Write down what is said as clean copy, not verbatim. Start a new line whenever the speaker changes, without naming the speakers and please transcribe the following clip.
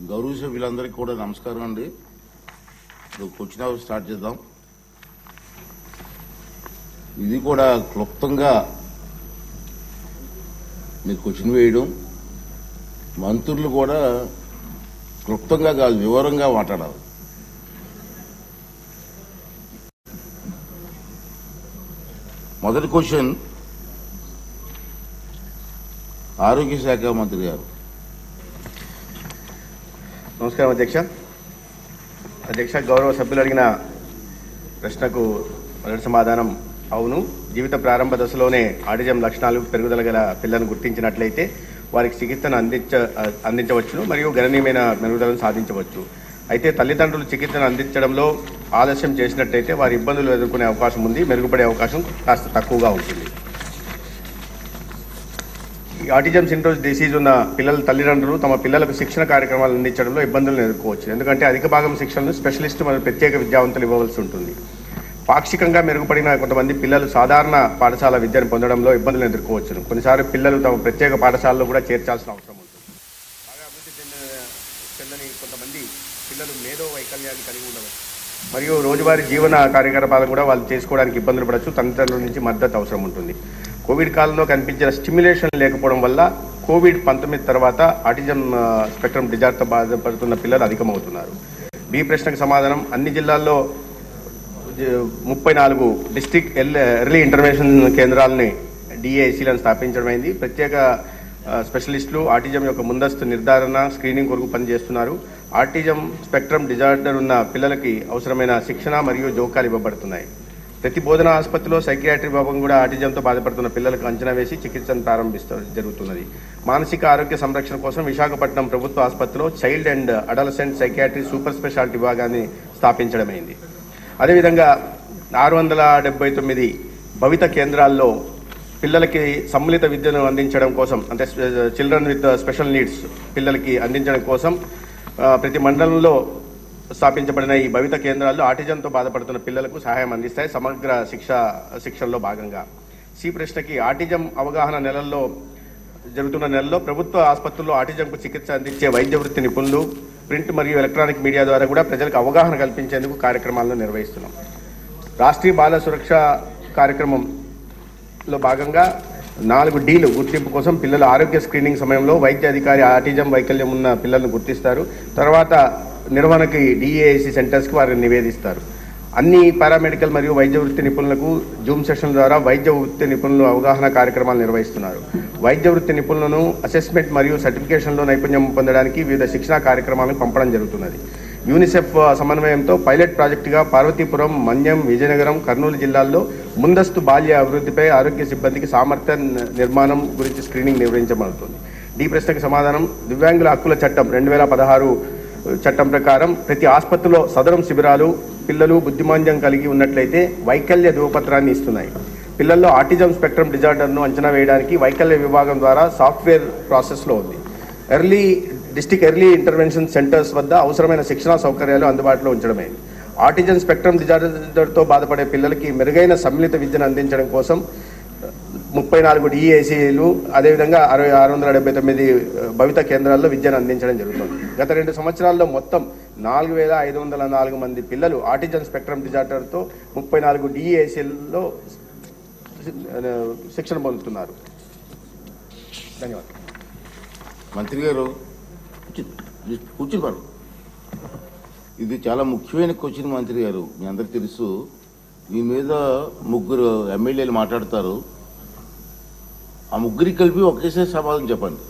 గౌరవ సభ్యులందరికీ కూడా నమస్కారం అండి. క్వశ్చన్ అవర్ స్టార్ట్ చేద్దాం. ఇది కూడా క్లుప్తంగా మీరు క్వశ్చన్ వేయడం, మంత్రులు కూడా క్లుప్తంగా కాదు వివరంగా మాట్లాడాలి. మొదటి క్వశ్చన్ ఆరోగ్య శాఖ మంత్రి గారు.
నమస్కారం అధ్యక్ష. గౌరవ సభ్యులు అడిగిన ప్రశ్నకు మొదటి సమాధానం అవును. జీవిత ప్రారంభ దశలోనే ఆటిజం లక్షణాలు పెరుగుదల గల పిల్లలను గుర్తించినట్లయితే వారికి చికిత్సను అందించవచ్చును మరియు గణనీయమైన మెరుగుదలను సాధించవచ్చు. అయితే తల్లిదండ్రులు చికిత్సను అందించడంలో ఆలస్యం చేసినట్లయితే వారి ఇబ్బందులు ఎదుర్కొనే అవకాశం ఉంది, మెరుగుపడే అవకాశం కాస్త తక్కువగా ఉంటుంది. ఆటిజం సిండ్రోమ్ డిసీజ్ ఉన్న పిల్లల తల్లిదండ్రులు తమ పిల్లలకు శిక్షణ కార్యక్రమాలు అందించడంలో ఇబ్బందులను ఎదుర్కోవచ్చు. ఎందుకంటే అధిక భాగం శిక్షణను స్పెషలిస్టు మరియు ప్రత్యేక విద్యావంతులు ఇవ్వవలసి ఉంటుంది. పాక్షికంగా మెరుగుపడిన కొంతమంది పిల్లలు సాధారణ పాఠశాల విద్యను పొందడంలో ఇబ్బందులను ఎదుర్కోవచ్చును. కొన్నిసార్లు పిల్లలు తమ ప్రత్యేక పాఠశాలలో కూడా చేర్చాల్సిన అవసరం ఉంటుంది. బాగా అభివృద్ధి చెందని కొంతమంది పిల్లలు మేధో వైకల్యాన్ని కలిగి ఉండవచ్చు మరియు రోజువారీ జీవన కార్యకలాపాలను కూడా వాళ్ళు చేసుకోవడానికి ఇబ్బందులు పడవచ్చు. తల్లిదండ్రుల నుంచి మద్దతు అవసరం ఉంటుంది. కోవిడ్ కాలంలో కనిపించిన స్టిమ్యులేషన్ లేకపోవడం వల్ల కోవిడ్-19 తర్వాత ఆటిజం స్పెక్ట్రమ్ డిజార్డర్తో బాధపడుతున్న పిల్లలు అధికమవుతున్నారు. బి ప్రశ్నకు సమాధానం అన్ని జిల్లాల్లో 34 డిస్ట్రిక్ట్ ఎర్లీ ఇంటర్వెన్షన్ కేంద్రాలని డిఏఐసీలను స్థాపించడమైంది. ప్రత్యేక స్పెషలిస్టులు ఆటిజం యొక్క ముందస్తు నిర్ధారణ స్క్రీనింగ్ కొరకు పనిచేస్తున్నారు. ఆటిజం స్పెక్ట్రమ్ డిజార్డర్ ఉన్న పిల్లలకి అవసరమైన శిక్షణ మరియు జోకాలు ఇవ్వబడుతున్నాయి. ప్రతి బోధనా ఆసుపత్రిలో సైకియాట్రీ విభాగం కూడా ఆటిజంతో బాధపడుతున్న పిల్లలకు అంచనా వేసి చికిత్సను జరుగుతున్నది. మానసిక ఆరోగ్య సంరక్షణ కోసం విశాఖపట్నం ప్రభుత్వ ఆసుపత్రిలో child and adolescent psychiatry super speciality విభాగాన్ని స్థాపించడమైంది. అదేవిధంగా 679 భవిత కేంద్రాల్లో పిల్లలకి సమ్మిళిత విద్యను అందించడం కోసం, అంటే చిల్డ్రన్ విత్ స్పెషల్ నీడ్స్ పిల్లలకి అందించడం కోసం ప్రతి మండలంలో స్థాపించబడిన ఈ భవిత కేంద్రాల్లో ఆటిజంతో బాధపడుతున్న పిల్లలకు సహాయం అందిస్తాయి సమగ్ర శిక్షణలో భాగంగా. సి ప్రశ్నకి ఆటిజం అవగాహన జరుగుతున్న నెలలో ప్రభుత్వ ఆసుపత్రుల్లో ఆటిజంకు చికిత్స అందించే వైద్య వృత్తి నిపుణులు ప్రింట్ మరియు ఎలక్ట్రానిక్ మీడియా ద్వారా కూడా ప్రజలకు అవగాహన కల్పించేందుకు కార్యక్రమాలను నిర్వహిస్తున్నాం. రాష్ట్రీయ బాల సురక్ష కార్యక్రమంలో భాగంగా 4 Dలు గుర్తింపు కోసం పిల్లల ఆరోగ్య స్క్రీనింగ్ సమయంలో వైద్య అధికారి ఆటిజం వైకల్యం ఉన్న పిల్లలను గుర్తిస్తారు. తర్వాత నిర్వహణకి డిఏఐసి సెంటర్స్కి వారిని నివేదిస్తారు. అన్ని పారామెడికల్ మరియు వైద్య వృత్తి నిపుణులకు జూమ్ సెషన్ల ద్వారా వైద్య వృత్తి నిపుణులు అవగాహన కార్యక్రమాలు నిర్వహిస్తున్నారు. వైద్య వృత్తి నిపుణులను అసెస్మెంట్ మరియు సర్టిఫికేషన్లో నైపుణ్యం పొందడానికి వివిధ శిక్షణా కార్యక్రమాలను పంపడం జరుగుతున్నది. యూనిసెఫ్ సమన్వయంతో పైలట్ ప్రాజెక్టుగా పార్వతీపురం, మన్యం, విజయనగరం, కర్నూలు జిల్లాల్లో ముందస్తు బాల్య అభివృద్ధిపై ఆరోగ్య సిబ్బందికి సామర్థ్య నిర్మాణం గురించి స్క్రీనింగ్ నిర్వహించబడుతుంది. డి ప్రశ్నకు సమాధానం దివ్యాంగుల హక్కుల చట్టం 2016 చట్టం ప్రకారం ప్రతి ఆసుపత్రిలో సదరం శిబిరాలు పిల్లలు బుద్ధిమాంద్యం కలిగి ఉన్నట్లయితే వైకల్య ధృవపత్రాన్ని ఇస్తున్నాయి. పిల్లల్లో ఆటిజం స్పెక్ట్రమ్ డిజార్డర్ను అంచనా వేయడానికి వైకల్య విభాగం ద్వారా సాఫ్ట్వేర్ ప్రాసెస్లో ఉంది. డిస్ట్రిక్ట్ ఎర్లీ ఇంటర్వెన్షన్ సెంటర్స్ వద్ద అవసరమైన శిక్షణా సౌకర్యాలు అందుబాటులో ఉంచడమైంది. ఆటిజం స్పెక్ట్రమ్ డిజార్డర్తో బాధపడే పిల్లలకి మెరుగైన సమ్మిళిత విద్యను అందించడం కోసం 34 డిఏఐసీలు అదేవిధంగా 679 భవిత కేంద్రాల్లో విద్యను అందించడం జరుగుతుంది. గత 2 సంవత్సరాల్లో మొత్తం 4504 మంది పిల్లలు ఆటిజం స్పెక్ట్రమ్ డిజార్డర్తో 34 డిఏఐసీల్లో శిక్షణ పొందుతున్నారు. ధన్యవాదాలు.
మంత్రి గారు కూర్చున్నారు. ఇది చాలా ముఖ్యమైన క్వశ్చన్ మంత్రి గారు. మీ అందరికి తెలుసు. మీ మీద 3 ఎమ్మెల్యేలు మాట్లాడతారు. ఆ 3 కలిపి ఒకేసారి సమాధానం చెప్పండి.